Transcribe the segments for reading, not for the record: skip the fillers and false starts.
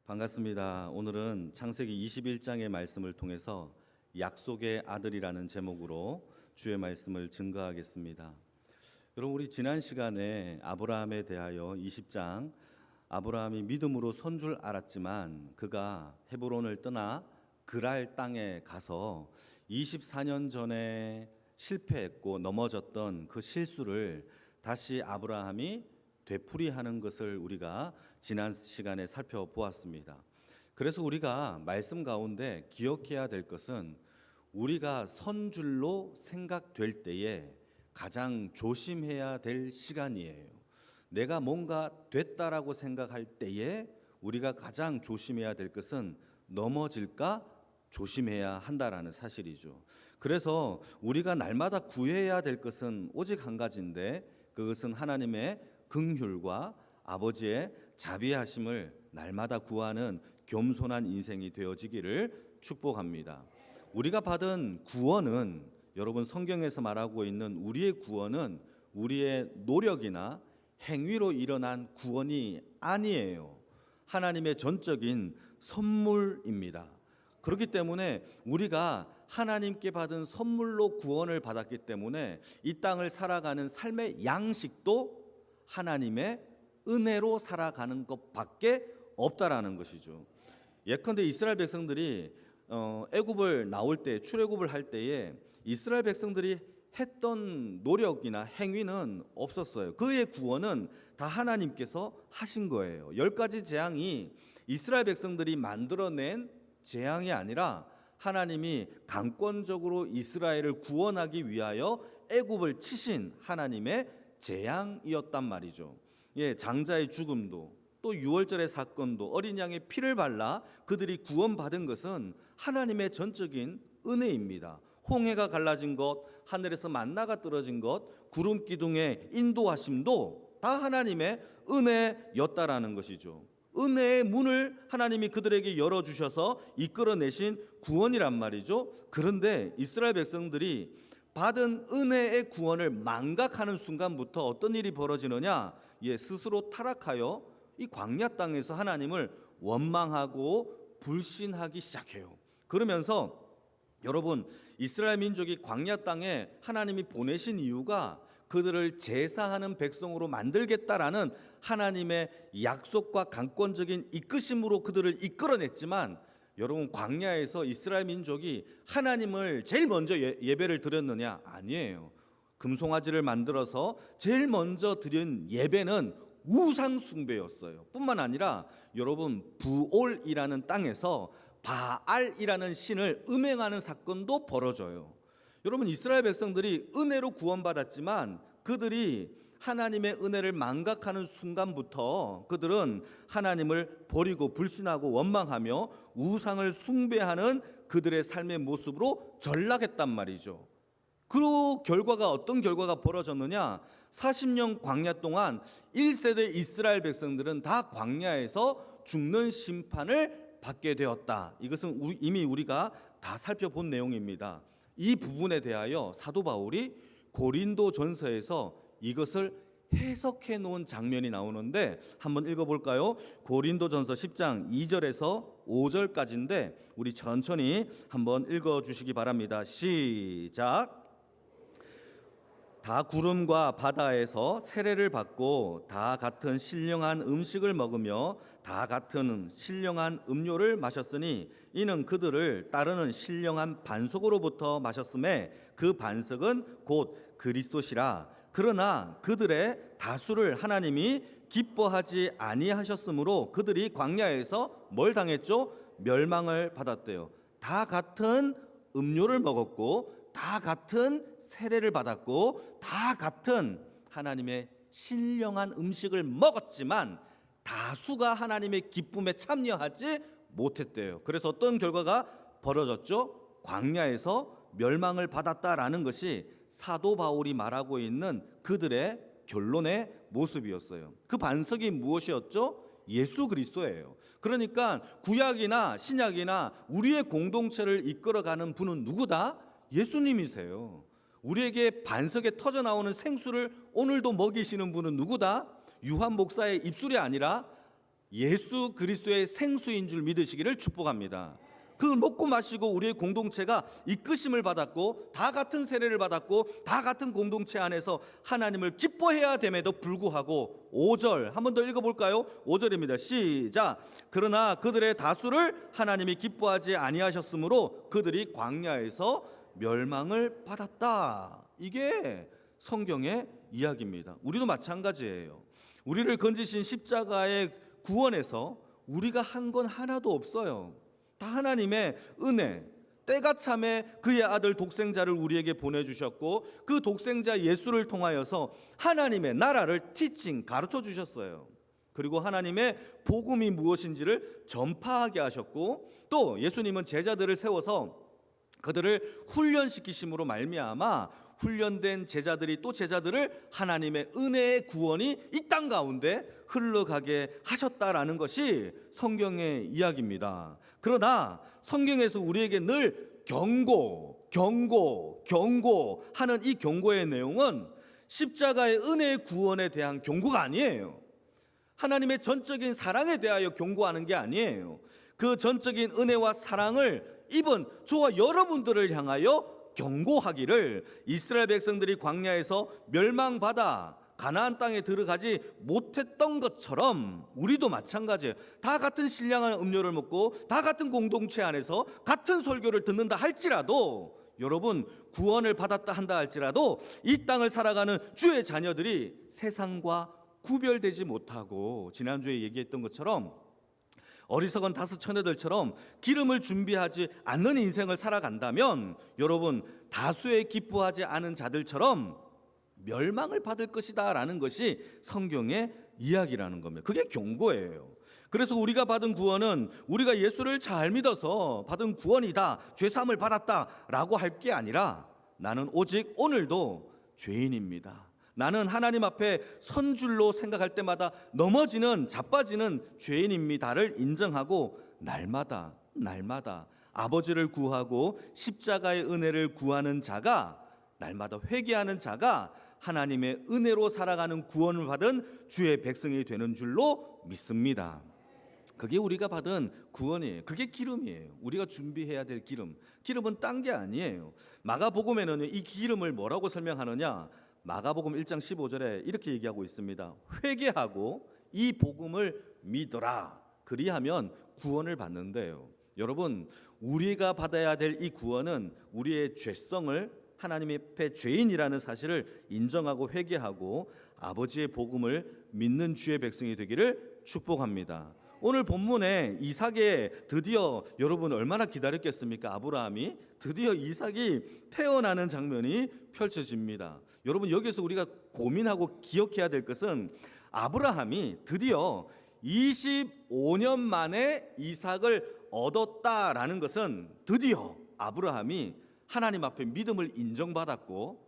반갑습니다. 오늘은 창세기 21장의 말씀을 통해서 약속의 아들이라는 제목으로 주의 말씀을 증거하겠습니다. 여러분, 우리 지난 시간에 아브라함에 대하여 20장 아브라함이 믿음으로 선 줄 알았지만 그가 헤브론을 떠나 그랄 땅에 가서 24년 전에 실패했고 넘어졌던 그 실수를 다시 아브라함이 되풀이하는 것을 우리가 지난 시간에 살펴보았습니다. 그래서 우리가 말씀 가운데 기억해야 될 것은 우리가 선 줄로 생각될 때에 가장 조심해야 될 시간이에요. 내가 뭔가 됐다라고 생각할 때에 우리가 가장 조심해야 될 것은 넘어질까 조심해야 한다라는 사실이죠. 그래서 우리가 날마다 구해야 될 것은 오직 한 가지인데 그것은 하나님의 긍휼과 아버지의 자비하심을 날마다 구하는 겸손한 인생이 되어지기를 축복합니다. 우리가 받은 구원은, 여러분, 성경에서 말하고 있는 우리의 구원은 우리의 노력이나 행위로 일어난 구원이 아니에요. 하나님의 전적인 선물입니다. 그렇기 때문에 우리가 하나님께 받은 선물로 구원을 받았기 때문에 이 땅을 살아가는 삶의 양식도 하나님의 은혜로 살아가는 것밖에 없다라는 것이죠. 예컨대 이스라엘 백성들이 애굽을 나올 때, 출애굽을 할 때에 이스라엘 백성들이 했던 노력이나 행위는 없었어요. 그의 구원은 다 하나님께서 하신 거예요. 10가지 재앙이 이스라엘 백성들이 만들어낸 재앙이 아니라 하나님이 강권적으로 이스라엘을 구원하기 위하여 애굽을 치신 하나님의 재앙이었단 말이죠. 장자의 죽음도, 또 유월절의 사건도, 어린 양의 피를 발라 그들이 구원받은 것은 하나님의 전적인 은혜입니다. 홍해가 갈라진 것, 하늘에서 만나가 떨어진 것, 구름 기둥의 인도하심도 다 하나님의 은혜였다라는 것이죠. 은혜의 문을 하나님이 그들에게 열어주셔서 이끌어내신 구원이란 말이죠. 그런데 이스라엘 백성들이 받은 은혜의 구원을 망각하는 순간부터 어떤 일이 벌어지느냐? 스스로 타락하여 이 광야 땅에서 하나님을 원망하고 불신하기 시작해요. 그러면서 여러분, 이스라엘 민족이 광야 땅에 하나님이 보내신 이유가 그들을 제사하는 백성으로 만들겠다라는 하나님의 약속과 강권적인 이끄심으로 그들을 이끌어냈지만, 여러분, 광야에서 이스라엘 민족이 하나님을 제일 먼저 예배를 드렸느냐? 아니에요. 금송아지를 만들어서 제일 먼저 드린 예배는 우상 숭배였어요. 뿐만 아니라 여러분, 부올이라는 땅에서 바알이라는 신을 음행하는 사건도 벌어져요. 여러분, 이스라엘 백성들이 은혜로 구원받았지만 그들이 하나님의 은혜를 망각하는 순간부터 그들은 하나님을 버리고 불신하고 원망하며 우상을 숭배하는 그들의 삶의 모습으로 전락했단 말이죠. 그 결과가 어떤 결과가 벌어졌느냐? 40년 광야 동안 1세대 이스라엘 백성들은 다 광야에서 죽는 심판을 받게 되었다. 이것은 이미 우리가 다 살펴본 내용입니다. 이 부분에 대하여 사도 바울이 고린도전서에서 이것을 해석해 놓은 장면이 나오는데 한번 읽어볼까요? 고린도전서 10장 2절에서 5절까지인데 우리 천천히 한번 읽어주시기 바랍니다. 시작. 다 구름과 바다에서 세례를 받고 다 같은 신령한 음식을 먹으며 다 같은 신령한 음료를 마셨으니 이는 그들을 따르는 신령한 반석으로부터 마셨음에 그 반석은 곧 그리스도시라. 그러나 그들의 다수를 하나님이 기뻐하지 아니하셨으므로 그들이 광야에서 뭘 당했죠? 멸망을 받았대요. 다 같은 음료를 먹었고 다 같은 세례를 받았고 다 같은 하나님의 신령한 음식을 먹었지만 다수가 하나님의 기쁨에 참여하지 못했대요. 그래서 어떤 결과가 벌어졌죠? 광야에서 멸망을 받았다라는 것이 사도 바울이 말하고 있는 그들의 결론의 모습이었어요. 그 반석이 무엇이었죠? 예수 그리스도예요. 그러니까 구약이나 신약이나 우리의 공동체를 이끌어가는 분은 누구다? 예수님이세요. 우리에게 반석에 터져 나오는 생수를 오늘도 먹이시는 분은 누구다? 유한 목사의 입술이 아니라 예수 그리스도의 생수인 줄 믿으시기를 축복합니다. 그 먹고 마시고 우리의 공동체가 이끄심을 받았고 다 같은 세례를 받았고 다 같은 공동체 안에서 하나님을 기뻐해야 됨에도 불구하고 5절 한 번 더 읽어볼까요? 5절입니다. 시작. 그러나 그들의 다수를 하나님이 기뻐하지 아니하셨으므로 그들이 광야에서 멸망을 받았다. 이게 성경의 이야기입니다. 우리도 마찬가지예요. 우리를 건지신 십자가의 구원에서 우리가 한 건 하나도 없어요. 다 하나님의 은혜, 때가 참에 그의 아들 독생자를 우리에게 보내주셨고 그 독생자 예수를 통하여서 하나님의 나라를 가르쳐 주셨어요. 그리고 하나님의 복음이 무엇인지를 전파하게 하셨고 또 예수님은 제자들을 세워서 그들을 훈련시키심으로 말미암아 훈련된 제자들이 또 제자들을 하나님의 은혜의 구원이 이 땅 가운데 흘러가게 하셨다라는 것이 성경의 이야기입니다. 그러나 성경에서 우리에게 늘 경고하는 이 경고의 내용은 십자가의 은혜의 구원에 대한 경고가 아니에요. 하나님의 전적인 사랑에 대하여 경고하는 게 아니에요. 그 전적인 은혜와 사랑을 입은 저와 여러분들을 향하여 경고하기를 이스라엘 백성들이 광야에서 멸망받아 가나안 땅에 들어가지 못했던 것처럼 우리도 마찬가지예요. 다 같은 신령한 음료를 먹고 다 같은 공동체 안에서 같은 설교를 듣는다 할지라도 여러분 구원을 받았다 한다 할지라도 이 땅을 살아가는 주의 자녀들이 세상과 구별되지 못하고 지난주에 얘기했던 것처럼 어리석은 다섯 처녀들처럼 기름을 준비하지 않는 인생을 살아간다면 여러분 다수의 기뻐하지 않은 자들처럼 멸망을 받을 것이다 라는 것이 성경의 이야기라는 겁니다. 그게 경고예요. 그래서 우리가 받은 구원은 우리가 예수를 잘 믿어서 받은 구원이다, 죄사함을 받았다 라고 할 게 아니라 나는 오직 오늘도 죄인입니다. 나는 하나님 앞에 선 줄로 생각할 때마다 넘어지는 자빠지는 죄인입니다를 인정하고 날마다 아버지를 구하고 십자가의 은혜를 구하는 자가 날마다 회개하는 자가 하나님의 은혜로 살아가는 구원을 받은 주의 백성이 되는 줄로 믿습니다. 그게 우리가 받은 구원이에요. 그게 기름이에요. 우리가 준비해야 될 기름. 기름은 딴 게 아니에요. 마가복음에는 이 기름을 뭐라고 설명하느냐? 마가복음 1장 15절에 이렇게 얘기하고 있습니다. 회개하고 이 복음을 믿어라. 그리하면 구원을 받는데요. 여러분, 우리가 받아야 될 이 구원은 우리의 죄성을 하나님 앞에 죄인이라는 사실을 인정하고 회개하고 아버지의 복음을 믿는 주의 백성이 되기를 축복합니다. 오늘 본문에 이삭의 드디어 여러분 얼마나 기다렸겠습니까? 아브라함이 드디어 이삭이 태어나는 장면이 펼쳐집니다. 여러분 여기서 우리가 고민하고 기억해야 될 것은 아브라함이 드디어 25년 만에 이삭을 얻었다라는 것은 드디어 아브라함이 하나님 앞에 믿음을 인정받았고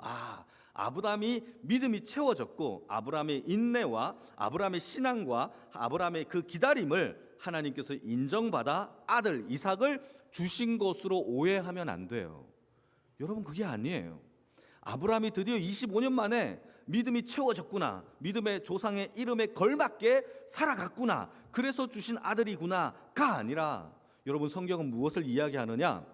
아브라함이 믿음이 채워졌고 아브라함의 인내와 아브라함의 신앙과 아브라함의 그 기다림을 하나님께서 인정받아 아들 이삭을 주신 것으로 오해하면 안 돼요. 여러분 그게 아니에요. 아브라함이 드디어 25년 만에 믿음이 채워졌구나, 믿음의 조상의 이름에 걸맞게 살아갔구나, 그래서 주신 아들이구나가 아니라 여러분 성경은 무엇을 이야기하느냐?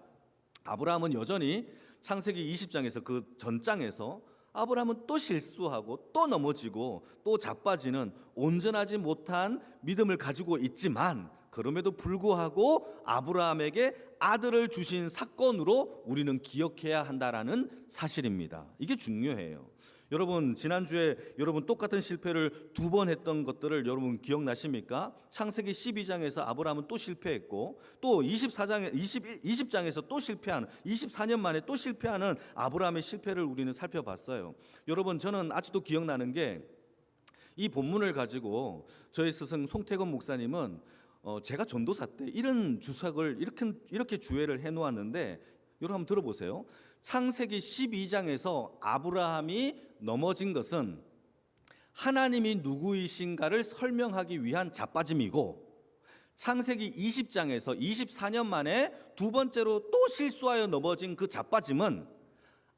아브라함은 여전히 창세기 20장에서 그 전장에서 아브라함은 또 실수하고 또 넘어지고 또 자빠지는 온전하지 못한 믿음을 가지고 있지만 그럼에도 불구하고 아브라함에게 아들을 주신 사건으로 우리는 기억해야 한다라는 사실입니다. 이게 중요해요. 여러분 지난주에 여러분 똑같은 실패를 두 번 했던 것들을 여러분 기억나십니까? 창세기 12장에서 아브라함은 또 실패했고 또 20장에서 또 실패하는 24년 만에 또 실패하는 아브라함의 실패를 우리는 살펴봤어요. 여러분 저는 아직도 기억나는 게 이 본문을 가지고 저희 스승 송태건 목사님은 제가 전도사 때 이런 주석을 이렇게 주회를 해놓았는데 여러분 한번 들어보세요. 창세기 12장에서 아브라함이 넘어진 것은 하나님이 누구이신가를 설명하기 위한 자빠짐이고 창세기 20장에서 24년 만에 두 번째로 또 실수하여 넘어진 그 자빠짐은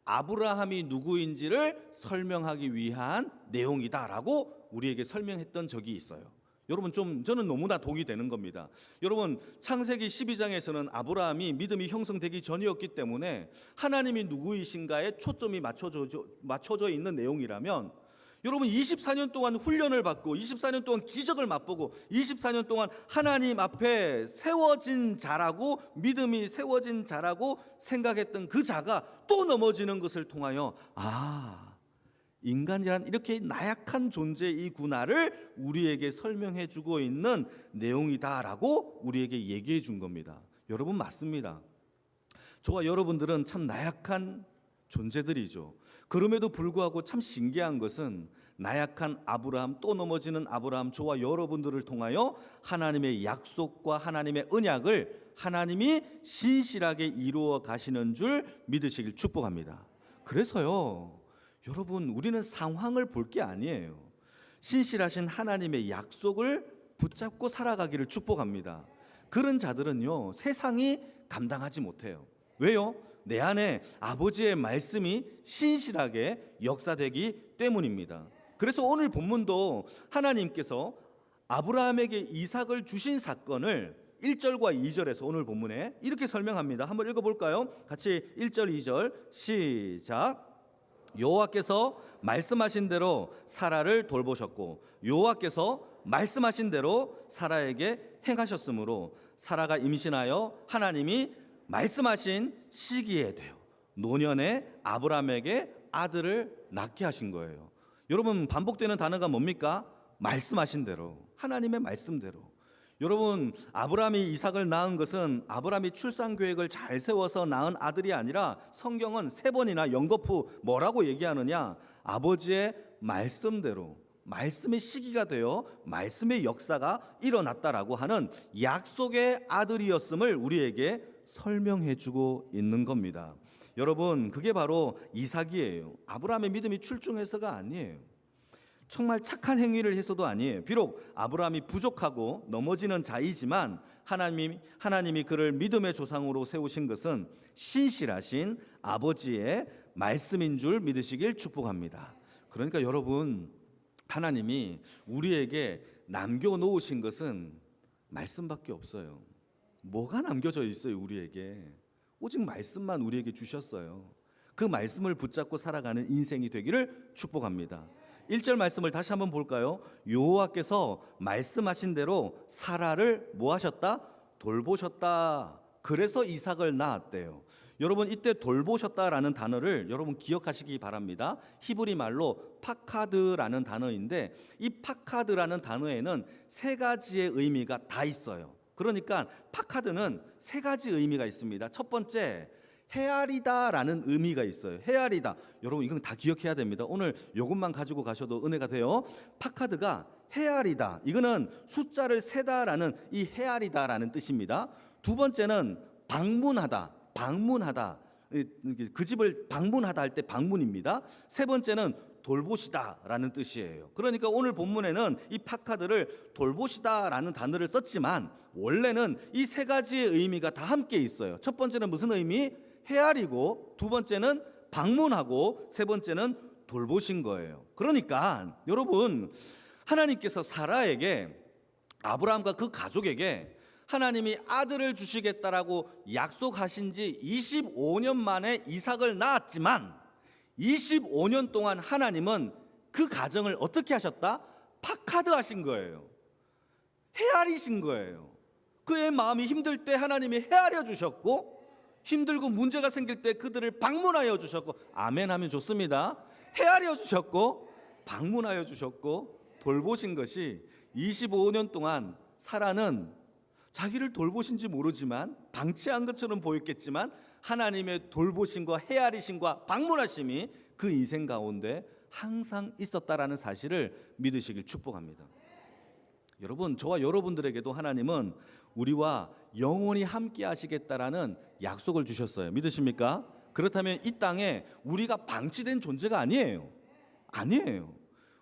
아브라함이 누구인지를 설명하기 위한 내용이다라고 우리에게 설명했던 적이 있어요. 여러분 저는 너무나 동의 되는 겁니다. 여러분 창세기 12장에서는 아브라함이 믿음이 형성되기 전이었기 때문에 하나님이 누구이신가에 초점이 맞춰져 있는 내용이라면, 여러분 24년 동안 훈련을 받고 24년 동안 기적을 맛보고 24년 동안 하나님 앞에 세워진 자라고, 믿음이 세워진 자라고 생각했던 그 자가 또 넘어지는 것을 통하여 인간이란 이렇게 나약한 존재이구나를 우리에게 설명해 주고 있는 내용이다라고 우리에게 얘기해 준 겁니다. 여러분 맞습니다. 저와 여러분들은 참 나약한 존재들이죠. 그럼에도 불구하고 참 신기한 것은 나약한 아브라함, 또 넘어지는 아브라함, 저와 여러분들을 통하여 하나님의 약속과 하나님의 언약을 하나님이 신실하게 이루어 가시는 줄 믿으시길 축복합니다. 그래서요, 여러분 우리는 상황을 볼 게 아니에요. 신실하신 하나님의 약속을 붙잡고 살아가기를 축복합니다. 그런 자들은요, 세상이 감당하지 못해요. 왜요? 내 안에 아버지의 말씀이 신실하게 역사되기 때문입니다. 그래서 오늘 본문도 하나님께서 아브라함에게 이삭을 주신 사건을 1절과 2절에서 오늘 본문에 이렇게 설명합니다. 한번 읽어볼까요? 같이 1절 2절 시작. 여호와께서 말씀하신 대로 사라를 돌보셨고 여호와께서 말씀하신 대로 사라에게 행하셨으므로 사라가 임신하여 하나님이 말씀하신 시기에 되어 노년에 아브라함에게 아들을 낳게 하신 거예요. 여러분 반복되는 단어가 뭡니까? 말씀하신 대로, 하나님의 말씀대로. 여러분 아브라함이 이삭을 낳은 것은 아브라함이 출산 계획을 잘 세워서 낳은 아들이 아니라 성경은 3번이나 연거푸 뭐라고 얘기하느냐? 아버지의 말씀대로, 말씀의 시기가 되어 말씀의 역사가 일어났다라고 하는 약속의 아들이었음을 우리에게 설명해 주고 있는 겁니다. 여러분 그게 바로 이삭이에요. 아브라함의 믿음이 출중해서가 아니에요. 정말 착한 행위를 해서도 아니에요. 비록 아브라함이 부족하고 넘어지는 자이지만 하나님이 그를 믿음의 조상으로 세우신 것은 신실하신 아버지의 말씀인 줄 믿으시길 축복합니다. 그러니까 여러분 하나님이 우리에게 남겨놓으신 것은 말씀밖에 없어요. 뭐가 남겨져 있어요? 우리에게 오직 말씀만 우리에게 주셨어요. 그 말씀을 붙잡고 살아가는 인생이 되기를 축복합니다. 1절 말씀을 다시 한번 볼까요? 여호와께서 말씀하신 대로 사라를 뭐 하셨다? 돌보셨다. 그래서 이삭을 낳았대요. 여러분 이때 돌보셨다라는 단어를 여러분 기억하시기 바랍니다. 히브리 말로 파카드라는 단어인데 이 파카드라는 단어에는 3가지의 의미가 다 있어요. 그러니까 파카드는 3가지 의미가 있습니다. 첫 번째, 헤아리다라는 의미가 있어요. 헤아리다. 여러분 이건 다 기억해야 됩니다. 오늘 이것만 가지고 가셔도 은혜가 돼요. 파카드가 헤아리다. 이거는 숫자를 세다라는 이 헤아리다라는 뜻입니다. 두 번째는 방문하다. 방문하다. 그 집을 방문하다 할 때 방문입니다. 세 번째는 돌보시다라는 뜻이에요. 그러니까 오늘 본문에는 이 파카드를 돌보시다라는 단어를 썼지만 원래는 이 3가지의 의미가 다 함께 있어요. 첫 번째는 무슨 의미? 헤아리고, 두 번째는 방문하고, 세 번째는 돌보신 거예요. 그러니까 여러분 하나님께서 사라에게, 아브라함과 그 가족에게 하나님이 아들을 주시겠다라고 약속하신 지 25년 만에 이삭을 낳았지만 25년 동안 하나님은 그 가정을 어떻게 하셨다? 파카드 하신 거예요. 헤아리신 거예요. 그의 마음이 힘들 때 하나님이 헤아려 주셨고, 힘들고 문제가 생길 때 그들을 방문하여 주셨고, 아멘 하면 좋습니다. 헤아려 주셨고 방문하여 주셨고 돌보신 것이 25년 동안 사라는 자기를 돌보신지 모르지만 방치한 것처럼 보였겠지만 하나님의 돌보심과 헤아리심과 방문하심이 그 인생 가운데 항상 있었다라는 사실을 믿으시길 축복합니다. 여러분 저와 여러분들에게도 하나님은 우리와 영원히 함께 하시겠다라는 약속을 주셨어요. 믿으십니까? 그렇다면 이 땅에 우리가 방치된 존재가 아니에요. 아니에요.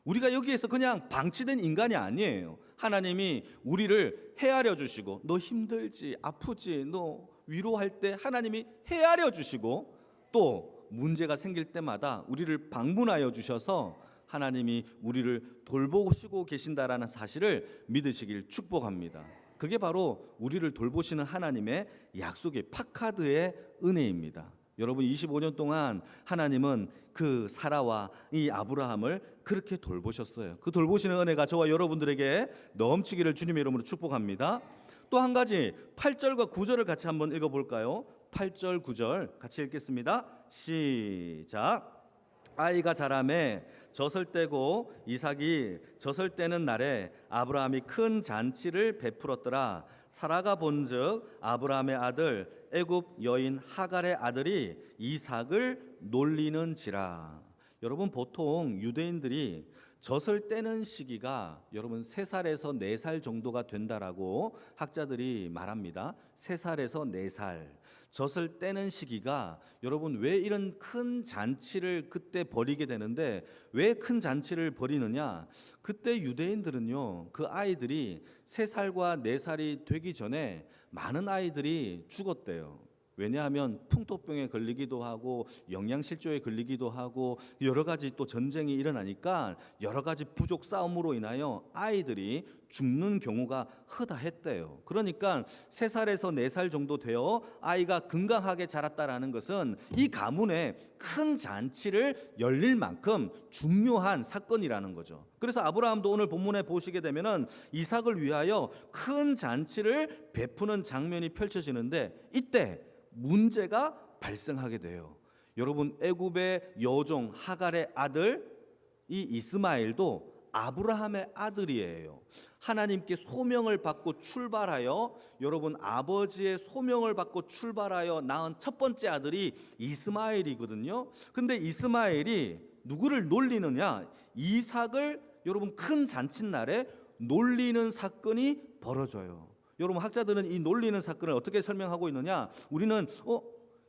우리가 여기에서 그냥 방치된 인간이 아니에요. 하나님이 우리를 헤아려 주시고, 너 힘들지, 아프지, 너 위로할 때 하나님이 헤아려 주시고, 또 문제가 생길 때마다 우리를 방문하여 주셔서 하나님이 우리를 돌보시고 계신다라는 사실을 믿으시길 축복합니다. 그게 바로 우리를 돌보시는 하나님의 약속의 파카드의 은혜입니다. 여러분 25년 동안 하나님은 그 사라와 이 아브라함을 그렇게 돌보셨어요. 그 돌보시는 은혜가 저와 여러분들에게 넘치기를 주님의 이름으로 축복합니다. 또 한 가지 8절과 9절을 같이 한번 읽어볼까요? 8절 9절 같이 읽겠습니다. 시작. 아이가 자라매 젖을 떼고 이삭이 젖을 떼는 날에 아브라함이 큰 잔치를 베풀었더라. 사라가 본즉 아브라함의 아들 애굽 여인 하갈의 아들이 이삭을 놀리는지라. 여러분 보통 유대인들이 젖을 떼는 시기가 여러분 3살에서 4살 정도가 된다라고 학자들이 말합니다. 3살에서 4살 젖을 떼는 시기가 여러분 왜 이런 큰 잔치를 그때 벌이게 되는데 왜 큰 잔치를 벌이느냐? 그때 유대인들은요 그 아이들이 3살과 4살이 되기 전에 많은 아이들이 죽었대요. 왜냐하면 풍토병에 걸리기도 하고 영양실조에 걸리기도 하고 여러 가지 또 전쟁이 일어나니까 여러 가지 부족 싸움으로 인하여 아이들이 죽는 경우가 허다했대요. 그러니까 3살에서 4살 정도 되어 아이가 건강하게 자랐다라는 것은 이 가문에 큰 잔치를 열릴 만큼 중요한 사건이라는 거죠. 그래서 아브라함도 오늘 본문에 보시게 되면은 이삭을 위하여 큰 잔치를 베푸는 장면이 펼쳐지는데 이때 문제가 발생하게 돼요. 여러분 애굽의 여종 하갈의 아들 이 이스마엘도 아브라함의 아들이에요. 하나님께 소명을 받고 출발하여 여러분 아버지의 소명을 받고 출발하여 낳은 첫 번째 아들이 이스마엘이거든요. 근데 이스마엘이 누구를 놀리느냐? 이삭을 여러분 큰 잔칫날에 놀리는 사건이 벌어져요. 여러분 학자들은 이 놀리는 사건을 어떻게 설명하고 있느냐? 우리는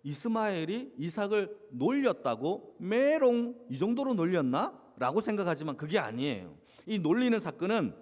이스마엘이 이삭을 놀렸다고? 메롱 이 정도로 놀렸나? 라고 생각하지만 그게 아니에요. 이 놀리는 사건은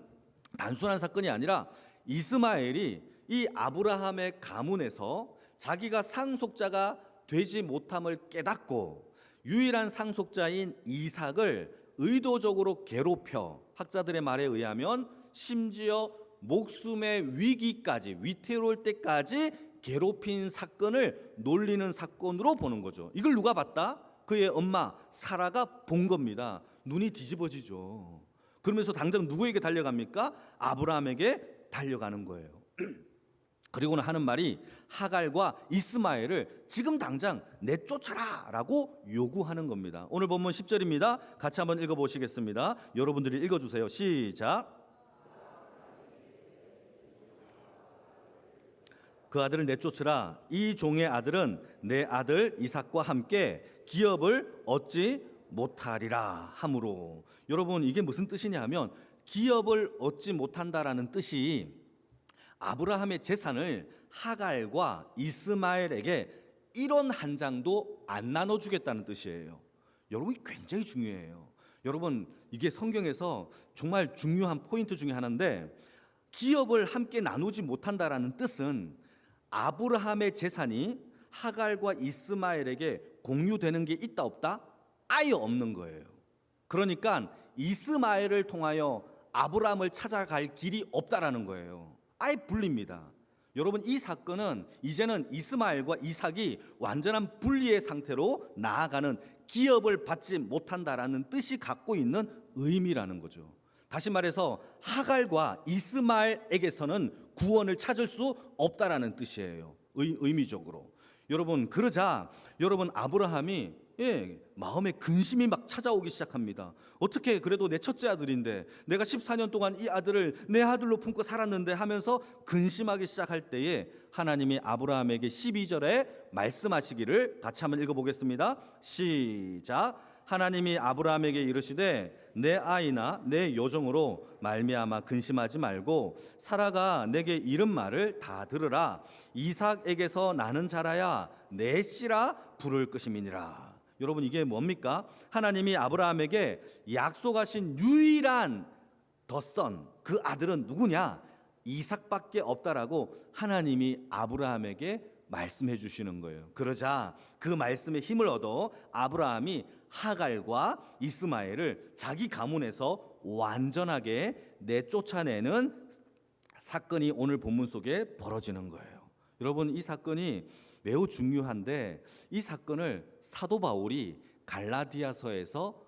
단순한 사건이 아니라 이스마엘이 이 아브라함의 가문에서 자기가 상속자가 되지 못함을 깨닫고 유일한 상속자인 이삭을 의도적으로 괴롭혀 학자들의 말에 의하면 심지어 목숨의 위기까지 위태로울 때까지 괴롭힌 사건을 놀리는 사건으로 보는 거죠. 이걸 누가 봤다? 그의 엄마 사라가 본 겁니다. 눈이 뒤집어지죠. 그러면서 당장 누구에게 달려갑니까? 아브라함에게 달려가는 거예요. 그리고는 하는 말이 하갈과 이스마엘을 지금 당장 내쫓아라 라고 요구하는 겁니다. 오늘 본문 10절입니다. 같이 한번 읽어보시겠습니다. 여러분들이 읽어주세요. 시작. 그 아들을 내쫓으라. 이 종의 아들은 내 아들 이삭과 함께 기업을 얻지 못하리라 하므로. 여러분 이게 무슨 뜻이냐 하면 기업을 얻지 못한다라는 뜻이 아브라함의 재산을 하갈과 이스마엘에게 1원 한 장도 안 나눠주겠다는 뜻이에요. 여러분 굉장히 중요해요. 여러분 이게 성경에서 정말 중요한 포인트 중에 하나인데 기업을 함께 나누지 못한다라는 뜻은 아브라함의 재산이 하갈과 이스마엘에게 공유되는 게 있다 없다? 아예 없는 거예요. 그러니까 이스마엘을 통하여 아브라함을 찾아갈 길이 없다라는 거예요. 아예 분리입니다. 여러분 이 사건은 이제는 이스마엘과 이삭이 완전한 분리의 상태로 나아가는 기업을 받지 못한다라는 뜻이 갖고 있는 의미라는 거죠. 다시 말해서 하갈과 이스마엘에게서는 구원을 찾을 수 없다라는 뜻이에요. 의미적으로. 여러분 그러자 여러분 아브라함이 마음에 근심이 막 찾아오기 시작합니다. 어떻게 그래도 내 첫째 아들인데 내가 14년 동안 이 아들을 내 아들로 품고 살았는데 하면서 근심하기 시작할 때에 하나님이 아브라함에게 12절에 말씀하시기를 같이 한번 읽어보겠습니다. 시작. 하나님이 아브라함에게 이르시되 내 아이나 내 여종으로 말미암아 근심하지 말고 사라가 내게 이른 말을 다 들으라. 이삭에게서 나는 자라야 내 씨라 부를 것임이니라. 여러분 이게 뭡니까? 하나님이 아브라함에게 약속하신 유일한 덧선 그 아들은 누구냐? 이삭밖에 없다라고 하나님이 아브라함에게 말씀해 주시는 거예요. 그러자 그 말씀에 힘을 얻어 아브라함이 하갈과 이스마엘을 자기 가문에서 완전하게 내쫓아내는 사건이 오늘 본문 속에 벌어지는 거예요. 여러분, 이 사건이 매우 중요한데 이 사건을 사도 바울이 갈라디아서에서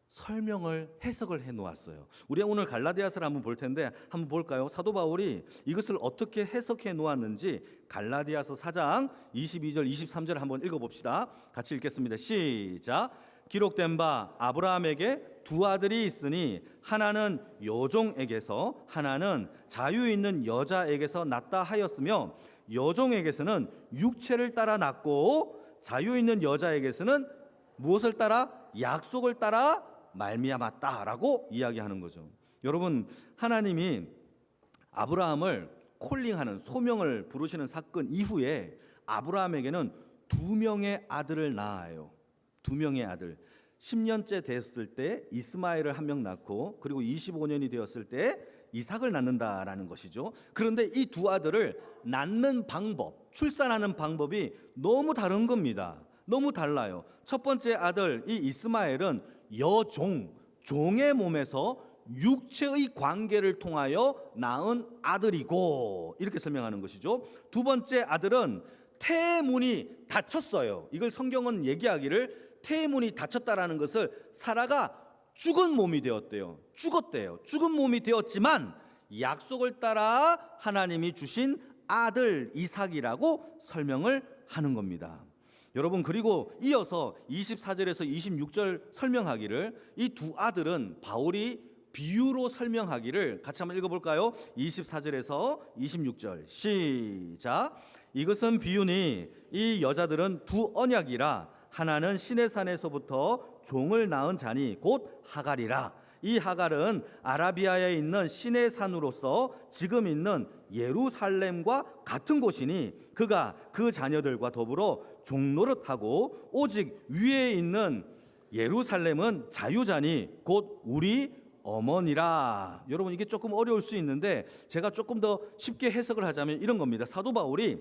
설명을 해석을 해 놓았어요. 우리가 오늘 갈라디아서를 한번 볼 텐데 한번 볼까요? 사도 바울이 이것을 어떻게 해석해 놓았는지 갈라디아서 4장 22절 23절 한번 읽어 봅시다. 같이 읽겠습니다. 시작. 기록된 바 아브라함에게 두 아들이 있으니 하나는 여종에게서 하나는 자유 있는 여자에게서 낳다 하였으며 여종에게서는 육체를 따라 낳고 자유 있는 여자에게서는 무엇을 따라? 약속을 따라 말미암았다라고 이야기하는 거죠. 여러분, 하나님이 아브라함을 콜링하는 소명을 부르시는 사건 이후에 아브라함에게는 두 명의 아들을 낳아요. 두 명의 아들. 10년째 됐을 때 이스마엘을 한 명 낳고 그리고 25년이 되었을 때 이삭을 낳는다라는 것이죠. 그런데 이 두 아들을 낳는 방법, 출산하는 방법이 너무 다른 겁니다. 너무 달라요. 첫 번째 아들 이 이스마엘은 여종, 종의 몸에서 육체의 관계를 통하여 낳은 아들이고 이렇게 설명하는 것이죠. 두 번째 아들은 태문이 닫혔어요. 이걸 성경은 얘기하기를 태문이 닫혔다라는 것을 사라가 죽은 몸이 되었대요. 죽었대요. 죽은 몸이 되었지만 약속을 따라 하나님이 주신 아들 이삭이라고 설명을 하는 겁니다. 여러분, 그리고 이어서 24절에서 26절 설명하기를 이 두 아들은 바울이 비유로 설명하기를 같이 한번 읽어볼까요? 24절에서 26절 시작. 이것은 비유니 이 여자들은 두 언약이라 하나는 시내산에서부터 종을 낳은 자니 곧 하갈이라. 이 하갈은 아라비아에 있는 시내산으로서 지금 있는 예루살렘과 같은 곳이니 그가 그 자녀들과 더불어 종노릇하고 오직 위에 있는 예루살렘은 자유자니 곧 우리 어머니라. 여러분, 이게 조금 어려울 수 있는데 제가 조금 더 쉽게 해석을 하자면 이런 겁니다. 사도 바울이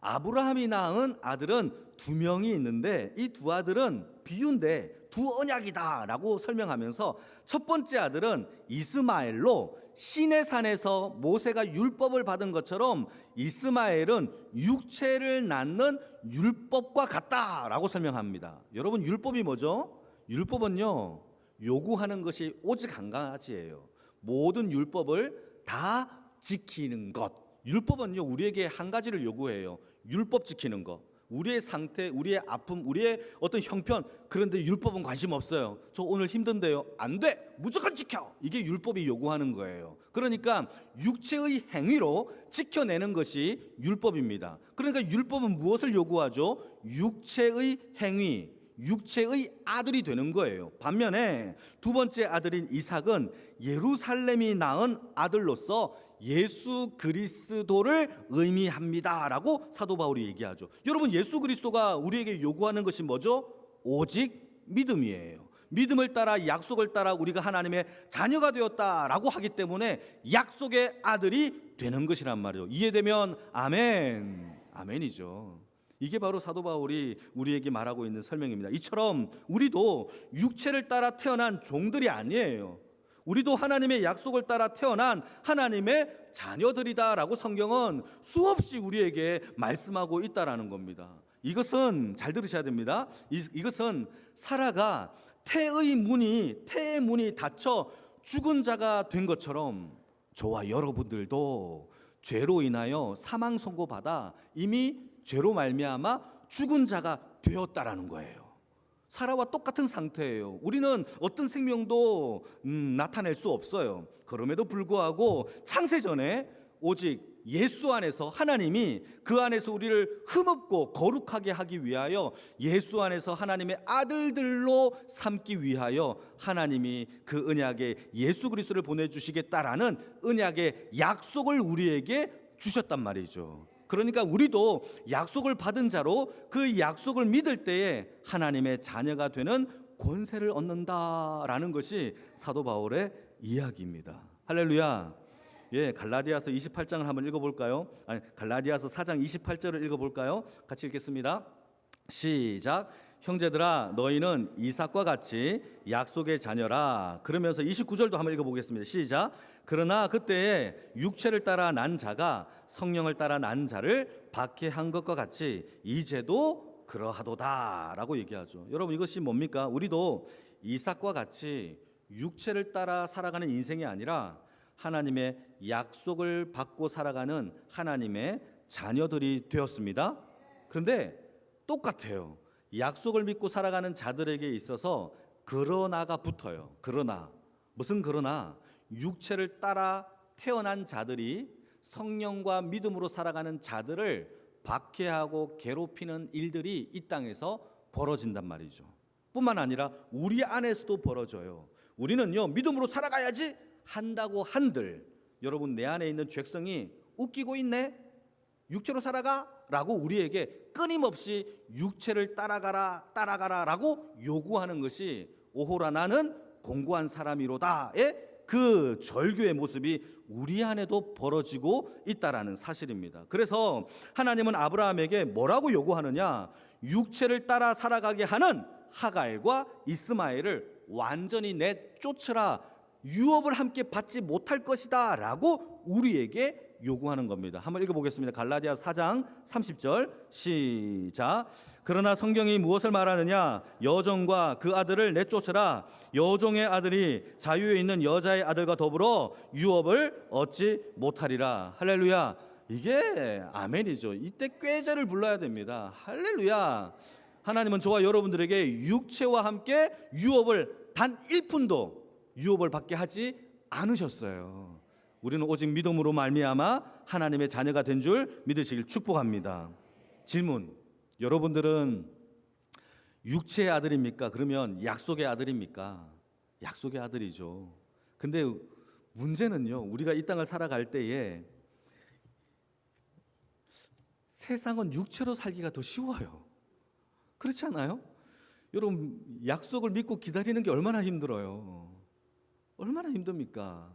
아브라함이 낳은 아들은 두 명이 있는데 이 두 아들은 비유인데 두 언약이다라고 설명하면서 첫 번째 아들은 이스마엘로 시내산에서 모세가 율법을 받은 것처럼 이스마엘은 육체를 낳는 율법과 같다라고 설명합니다. 여러분, 율법이 뭐죠? 율법은요, 요구하는 것이 오직 한 가지예요. 모든 율법을 다 지키는 것. 율법은요, 우리에게 한 가지를 요구해요. 율법 지키는 것. 우리의 상태, 우리의 아픔, 우리의 어떤 형편. 그런데 율법은 관심 없어요. 저 오늘 힘든데요. 안 돼. 무조건 지켜. 이게 율법이 요구하는 거예요. 그러니까 육체의 행위로 지켜내는 것이 율법입니다. 그러니까 율법은 무엇을 요구하죠? 육체의 행위, 육체의 아들이 되는 거예요. 반면에 두 번째 아들인 이삭은 예루살렘이 낳은 아들로서 예수 그리스도를 의미합니다라고 사도 바울이 얘기하죠. 여러분, 예수 그리스도가 우리에게 요구하는 것이 뭐죠? 오직 믿음이에요. 믿음을 따라 약속을 따라 우리가 하나님의 자녀가 되었다라고 하기 때문에 약속의 아들이 되는 것이란 말이에요. 이해되면 아멘. 아멘이죠. 이게 바로 사도 바울이 우리에게 말하고 있는 설명입니다. 이처럼 우리도 육체를 따라 태어난 종들이 아니에요. 우리도 하나님의 약속을 따라 태어난 하나님의 자녀들이다라고 성경은 수없이 우리에게 말씀하고 있다라는 겁니다. 이것은 잘 들으셔야 됩니다. 이것은 사라가 태의 문이 닫혀 죽은 자가 된 것처럼 저와 여러분들도 죄로 인하여 사망 선고받아 이미 죄로 말미암아 죽은 자가 되었다라는 거예요. 사라와 똑같은 상태예요. 우리는 어떤 생명도 나타낼 수 없어요. 그럼에도 불구하고 창세전에 오직 예수 안에서 하나님이 그 안에서 우리를 흠없고 거룩하게 하기 위하여 예수 안에서 하나님의 아들들로 삼기 위하여 하나님이 그 언약의 예수 그리스도를 보내주시겠다라는 언약의 약속을 우리에게 주셨단 말이죠. 그러니까 우리도 약속을 받은 자로 그 약속을 믿을 때에 하나님의 자녀가 되는 권세를 얻는다라는 것이 사도 바울의 이야기입니다. 할렐루야. 예, 갈라디아서 28장을 한번 읽어볼까요? 갈라디아서 4장 28절을 읽어볼까요? 같이 읽겠습니다. 시작. 형제들아 너희는 이삭과 같이 약속의 자녀라. 그러면서 29절도 한번 읽어보겠습니다. 시작. 그러나 그때에 육체를 따라 난 자가 성령을 따라 난 자를 박해한 것과 같이 이제도 그러하도다 라고 얘기하죠. 여러분 이것이 뭡니까? 우리도 이삭과 같이 육체를 따라 살아가는 인생이 아니라 하나님의 약속을 받고 살아가는 하나님의 자녀들이 되었습니다. 그런데 똑같아요. 약속을 믿고 살아가는 자들에게 있어서 그러나가 붙어요. 그러나 무슨 그러나 육체를 따라 태어난 자들이 성령과 믿음으로 살아가는 자들을 박해하고 괴롭히는 일들이 이 땅에서 벌어진단 말이죠. 뿐만 아니라 우리 안에서도 벌어져요. 우리는요 믿음으로 살아가야지 한다고 한들 여러분 내 안에 있는 죄성이 웃기고 있네? 육체로 살아가? 라고 우리에게 끊임없이 육체를 따라가라 라고 요구하는 것이 오호라 나는 공고한 사람이로다의 그 절규의 모습이 우리 안에도 벌어지고 있다라는 사실입니다. 그래서 하나님은 아브라함에게 뭐라고 요구하느냐? 육체를 따라 살아가게 하는 하갈과 이스마엘을 완전히 내쫓으라. 유업을 함께 받지 못할 것이다 라고 우리에게 요구하는 겁니다. 한번 읽어보겠습니다. 갈라디아 4장 30절 시작. 그러나 성경이 무엇을 말하느냐? 여종과 그 아들을 내쫓으라. 여종의 아들이 자유에 있는 여자의 아들과 더불어 유업을 얻지 못하리라. 할렐루야. 이게 아멘이죠. 이때 꾀제를 불러야 됩니다. 할렐루야. 하나님은 저와 여러분들에게 육체와 함께 유업을 단 1푼도 유업을 받게 하지 않으셨어요. 우리는 오직 믿음으로 말미암아 하나님의 자녀가 된 줄 믿으시길 축복합니다. 질문: 여러분들은 육체의 아들입니까? 그러면 약속의 아들입니까? 약속의 아들이죠. 근데 문제는요, 우리가 이 땅을 살아갈 때에 세상은 육체로 살기가 더 쉬워요. 그렇지 않아요? 여러분 약속을 믿고 기다리는 게 얼마나 힘들어요. 얼마나 힘듭니까?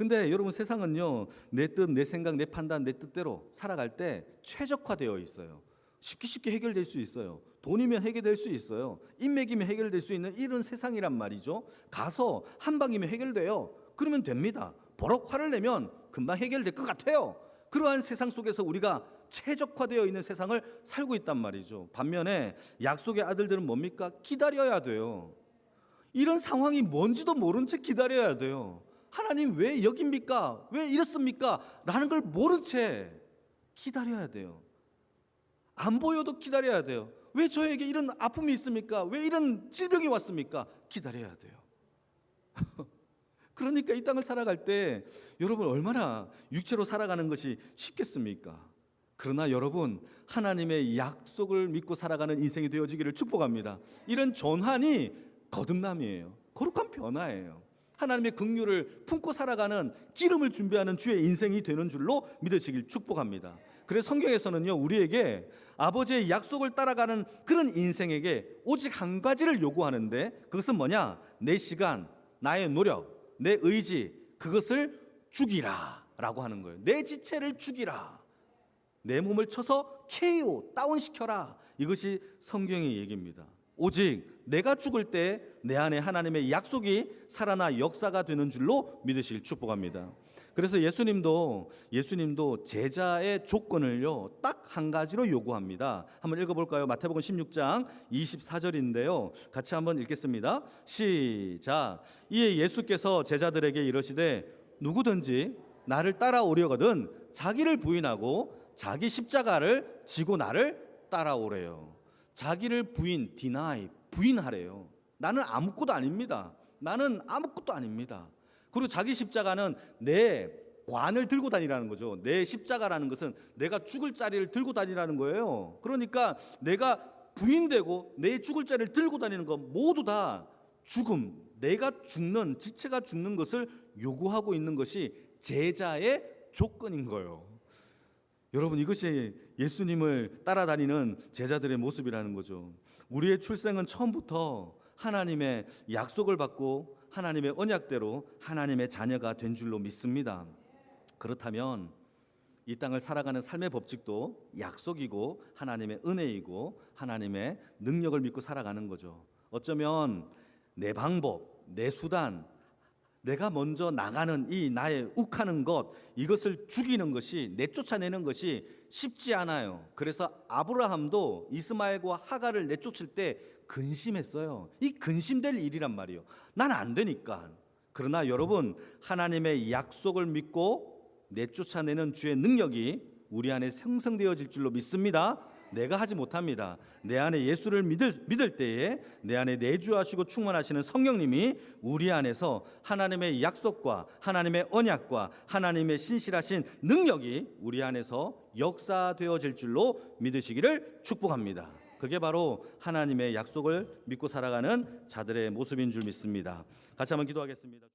근데 여러분 세상은요 내 뜻, 내 생각, 내 판단, 내 뜻대로 살아갈 때 최적화되어 있어요. 쉽게 해결될 수 있어요. 돈이면 해결될 수 있어요. 인맥이면 해결될 수 있는 이런 세상이란 말이죠. 가서 한 방이면 해결돼요. 그러면 됩니다. 버럭 화를 내면 금방 해결될 것 같아요. 그러한 세상 속에서 우리가 최적화되어 있는 세상을 살고 있단 말이죠. 반면에 약속의 아들들은 뭡니까? 기다려야 돼요. 이런 상황이 뭔지도 모른 채 기다려야 돼요. 하나님 왜 여기입니까? 왜 이렇습니까? 라는 걸 모른 채 기다려야 돼요. 안 보여도 기다려야 돼요. 왜 저에게 이런 아픔이 있습니까? 왜 이런 질병이 왔습니까? 기다려야 돼요. 그러니까 이 땅을 살아갈 때 여러분 얼마나 육체로 살아가는 것이 쉽겠습니까? 그러나 여러분 하나님의 약속을 믿고 살아가는 인생이 되어지기를 축복합니다. 이런 전환이 거듭남이에요. 거룩한 변화예요. 하나님의 긍휼을 품고 살아가는 기름을 준비하는 주의 인생이 되는 줄로 믿으시길 축복합니다. 그래서 성경에서는요 우리에게 아버지의 약속을 따라가는 그런 인생에게 오직 한 가지를 요구하는데 그것은 뭐냐? 내 시간, 나의 노력, 내 의지 그것을 죽이라 라고 하는 거예요. 내 지체를 죽이라. 내 몸을 쳐서 KO, 다운시켜라. 이것이 성경의 얘기입니다. 오직 내가 죽을 때 내 안에 하나님의 약속이 살아나 역사가 되는 줄로 믿으시길 축복합니다. 그래서 예수님도 제자의 조건을요 딱 한 가지로 요구합니다. 한번 읽어볼까요? 마태복음 16장 24절인데요 같이 한번 읽겠습니다. 시작. 이에 예수께서 제자들에게 이르시되 누구든지 나를 따라오려거든 자기를 부인하고 자기 십자가를 지고 나를 따라오래요. 자기를 부인하래요. 나는 아무것도 아닙니다. 나는 아무것도 아닙니다. 그리고 자기 십자가는 내 관을 들고 다니라는 거죠. 내 십자가라는 것은 내가 죽을 자리를 들고 다니라는 거예요. 그러니까 내가 부인되고 내 죽을 자리를 들고 다니는 것 모두 다 죽음, 내가 죽는, 지체가 죽는 것을 요구하고 있는 것이 제자의 조건인 거예요. 여러분 이것이 예수님을 따라다니는 제자들의 모습이라는 거죠. 우리의 출생은 처음부터 하나님의 약속을 받고 하나님의 언약대로 하나님의 자녀가 된 줄로 믿습니다. 그렇다면 이 땅을 살아가는 삶의 법칙도 약속이고 하나님의 은혜이고 하나님의 능력을 믿고 살아가는 거죠. 어쩌면 내 방법, 내 수단, 내가 먼저 나가는 이 나의 욱하는 것, 이것을 죽이는 것이, 내쫓아내는 것이 쉽지 않아요. 그래서 아브라함도 이스마엘과 하갈을 내쫓을 때 근심했어요. 이 근심될 일이란 말이에요. 난 안 되니까. 그러나 여러분, 하나님의 약속을 믿고 내쫓아내는 주의 능력이 우리 안에 생성되어질 줄로 믿습니다. 내가 하지 못합니다. 내 안에 예수를 믿을 때에 내 안에 내주하시고 충만하시는 성령님이 우리 안에서 하나님의 약속과 하나님의 언약과 하나님의 신실하신 능력이 우리 안에서 역사되어질 줄로 믿으시기를 축복합니다. 그게 바로 하나님의 약속을 믿고 살아가는 자들의 모습인 줄 믿습니다. 같이 한번 기도하겠습니다.